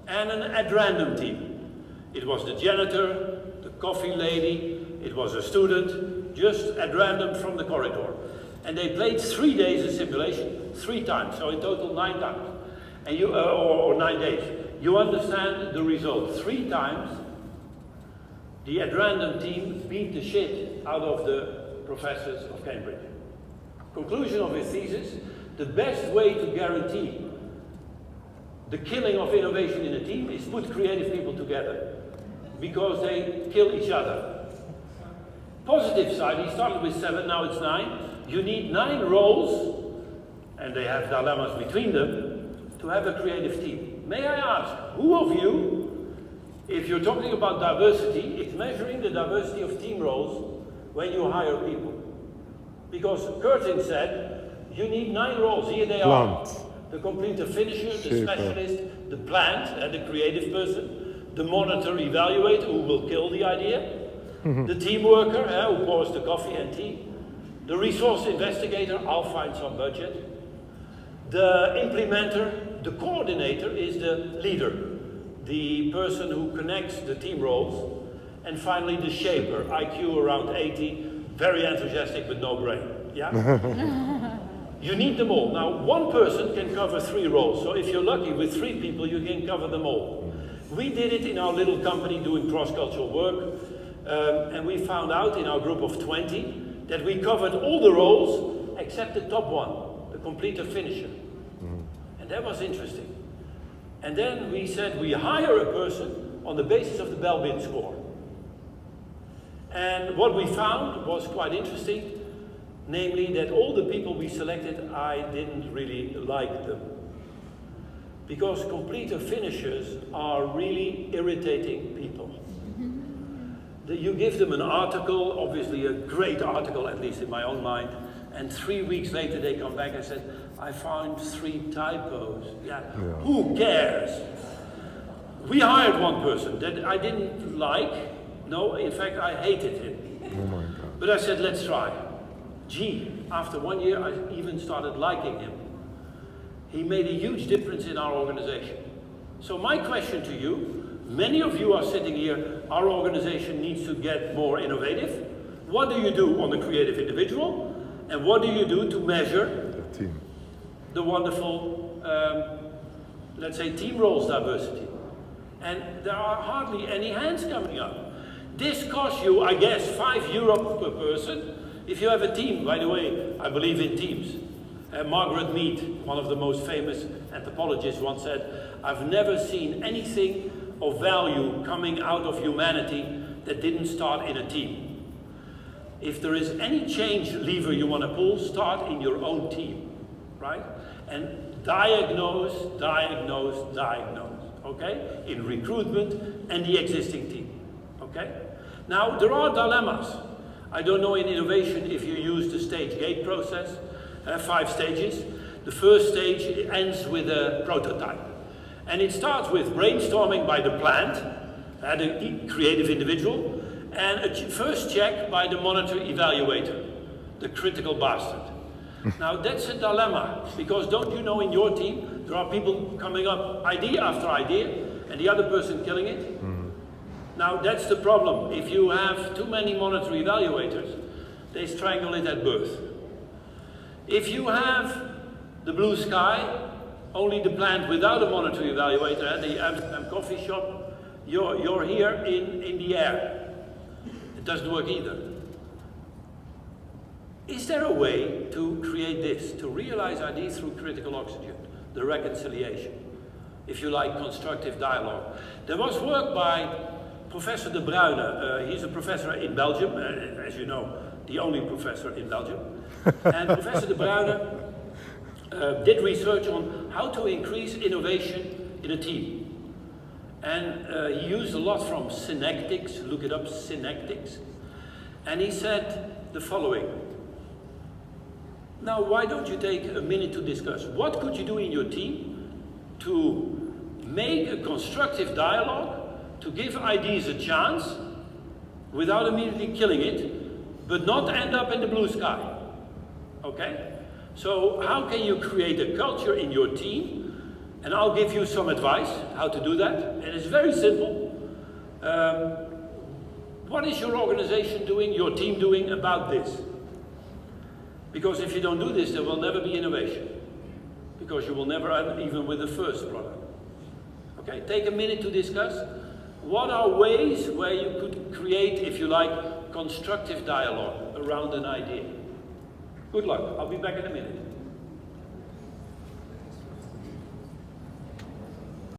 and an at random team. It was the janitor, the coffee lady, it was a student, just at random from the corridor. And they played 3 days of simulation, 3 times, so in total 9 times. And you, or 9 days. You understand the result. 3 times, the at random team beat the shit out of the professors of Cambridge. Conclusion of his thesis, the best way to guarantee the killing of innovation in a team is put creative people together, because they kill each other. Positive side, he started with 7, now it's 9. You need 9 roles, and they have dilemmas between them, to have a creative team. May I ask, who of you, if you're talking about diversity, is measuring the diversity of team roles when you hire people? Because Curtin said, you need 9 roles, here they are. The completer finisher, the specialist, the plant, the creative person, the monitor evaluator who will kill the idea, the team worker who pours the coffee and tea, the resource investigator, I'll find some budget, the implementer, the coordinator is the leader, the person who connects the team roles, and finally the shaper, IQ around 80, very enthusiastic but no brain. Yeah? You need them all. Now, one person can cover 3 roles, so if you're lucky with 3 people, you can cover them all. We did it in our little company doing cross-cultural work, and we found out in our group of 20 that we covered all the roles except the top one, the completer finisher. And that was interesting. And then we said we hire a person on the basis of the Bell-Bin score. And what we found was quite interesting. Namely, that all the people we selected, I didn't really like them. Because completer finishers are really irritating people. You give them an article, obviously a great article, at least in my own mind, and 3 weeks later they come back and say, I found 3 typos. Yeah. Who cares? We hired one person that I didn't like. No, in fact, I hated him. Oh my God. But I said, let's try. Gee, after 1 year, I even started liking him. He made a huge difference in our organization. So my question to you, many of you are sitting here, our organization needs to get more innovative. What do you do on the creative individual? And what do you do to measure the team? The wonderful, let's say, team roles diversity? And there are hardly any hands coming up. This costs you, I guess, €5 per person. If you have a team, by the way, I believe in teams. Margaret Mead, one of the most famous anthropologists, once said, I've never seen anything of value coming out of humanity that didn't start in a team. If there is any change lever you want to pull, start in your own team, right? And diagnose, diagnose, diagnose, okay? In recruitment and the existing team, okay? Now, there are dilemmas. I don't know in innovation if you use the stage gate process, 5 stages. The first stage ends with a prototype. And it starts with brainstorming by the plant, the creative individual, and a first check by the monitor evaluator, the critical bastard. Now that's a dilemma, because don't you know in your team, there are people coming up idea after idea, and the other person killing it? Now that's the problem. If you have too many monitor evaluators, they strangle it at birth. If you have the blue sky, only the plant without a monitor evaluator at the Amsterdam coffee shop, you're here in the air. It doesn't work either. Is there a way to create this, to realize ideas through critical oxygen, the reconciliation, if you like, constructive dialogue? There was work by Professor De Bruyne. He's a professor in Belgium, as you know, the only professor in Belgium. And Professor De Bruyne did research on how to increase innovation in a team. And he used a lot from synectics, look it up, synectics. And he said the following. Now, why don't you take a minute to discuss what could you do in your team to make a constructive dialogue, to give ideas a chance without immediately killing it, but not end up in the blue sky, okay? So how can you create a culture in your team And I'll give you some advice how to do that, and it's very simple. What is your organization doing, your team doing about this? Because if you don't do this, there will never be innovation. Because you will never end even with the first product. Okay, take a minute to discuss. What are ways where you could create, if you like, constructive dialogue around an idea? Good luck, I'll be back in a minute.